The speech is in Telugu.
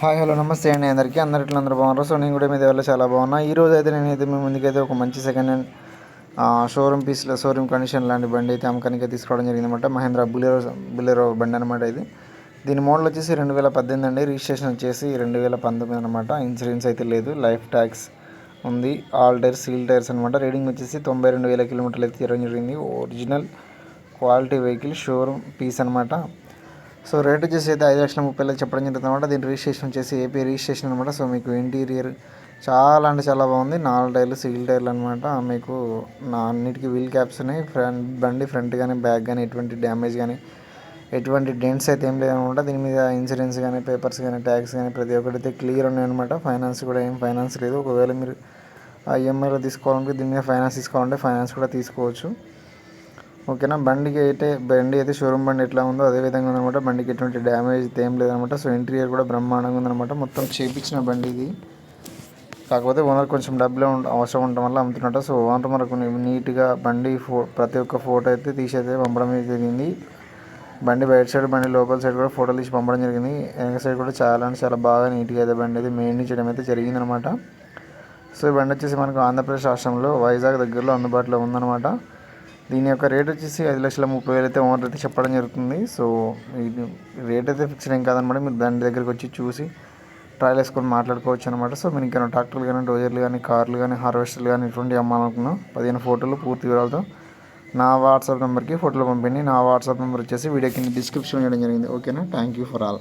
హాయ్ హలో నమస్తే అండి అందరూ బాగున్నారు. సో నేను కూడా మీ దగ్గర చాలా బాగున్నా. ఈరోజు అయితే నేనైతే మీ ముందుకైతే ఒక మంచి సెకండ్ హ్యాండ్ షోరూమ్ కండిషన్ లాంటి బండి అయితే అమ్మకానికి తీసుకోవడం జరిగిందన్నమాట. మహేంద్ర బులెరో బండి అనమాట ఇది. దీని మోడల్ వచ్చేసి 2018 అండి. రిజిస్ట్రేషన్ వచ్చేసి 2019 అనమాట. ఇన్సూరెన్స్ అయితే లేదు, లైఫ్ ట్యాక్స్ ఉంది, ఆల్ టైర్స్ సీల్ టైర్స్ అనమాట. రీడింగ్ వచ్చేసి 92,000 కిలోమీటర్లు అయితే తిరగడం జరిగింది. Original quality vehicle showroom piece అనమాట. సో రేట్ వచ్చేసి అయితే 5,30,000 చెప్పడం జరుగుతుంది అనమాట. దీని రిజిస్ట్రేషన్ వచ్చేసి ఏపీ రిజిస్ట్రేషన్ అనమాట. సో మీకు ఇంటీరియర్ చాలా అంటే చాలా బాగుంది. 4 టైర్లు సీల్ టైర్లు అనమాట. మీకు అన్నిటికీ వీల్ క్యాప్స్ ఉన్నాయి. బండి ఫ్రంట్ కానీ బ్యాక్ కానీ ఎటువంటి డ్యామేజ్ కానీ ఎటువంటి డెంట్స్ అయితే ఏం లేదనమాట. దీని మీద ఇన్సూరెన్స్ కానీ పేపర్స్ కానీ ట్యాక్స్ కానీ ప్రతి ఒక్కటి అయితే క్లియర్ ఉన్నాయన్నమాట. ఫైనాన్స్ కూడా ఏం ఫైనాన్స్ లేదు. ఒకవేళ మీరు ఈఎంఐలో తీసుకోవాలంటే దీని మీద ఫైనాన్స్ తీసుకోవాలంటే ఫైనాన్స్ కూడా తీసుకోవచ్చు. ఓకేనా. బండి అయితే షోరూమ్ బండి ఎట్లా ఉందో అదే విధంగా ఉందన్నమాట. బండికి ఎటువంటి డ్యామేజ్ అయితే ఏం లేదనమాట. సో ఇంటీరియర్ కూడా బ్రహ్మాండంగా ఉందన్నమాట. మొత్తం చేపించిన బండి ఇది. కాకపోతే ఓనర్ కొంచెం డబ్బులు అవసరం ఉండటం వల్ల అమ్ముతున్నట్టు. సో ఓనర్ మనకు నీట్గా బండి ప్రతి ఒక్క ఫోటో అయితే తీసి అయితే పంపడం జరిగింది. బండి బయట సైడ్ బండి లోపల సైడ్ కూడా ఫోటోలు తీసి పంపడం జరిగింది. వెనక సైడ్ కూడా చాలా అంటే చాలా బాగా నీట్గా అయితే బండి అయితే మెయింటైన్ చేయడం అయితే జరిగిందనమాట. సో ఈ బండి వచ్చేసి మనకు ఆంధ్రప్రదేశ్ రాష్ట్రంలో వైజాగ్ దగ్గరలో అందుబాటులో ఉందన్నమాట. దీని యొక్క రేట్ వచ్చేసి 5,30,000 అయితే ఓనర్ అయితే చెప్పడం జరుగుతుంది. సో ఇది రేట్ అయితే ఫిక్స్డ్ ఏం కాదనమాట. మీరు దాని దగ్గరికి వచ్చి చూసి ట్రయల్ వేసుకొని మాట్లాడుకోవచ్చు అనమాట. సో మీరు ఇంకా ట్రాక్టర్లు కానీ డోజర్లు కానీ కార్లు కానీ హార్వెస్టర్లు కానీ ఇటువంటి అమ్మాలనుకున్నా 15 ఫోటోలు పూర్తి వివరాలతో నా వాట్సాప్ నెంబర్కి ఫోటోలు పంపిండి. నా వాట్సాప్ నెంబర్ వచ్చేసి వీడియో కింద డిస్క్రిప్షన్ చేయడం జరిగింది. ఓకేనా. Thank you for all.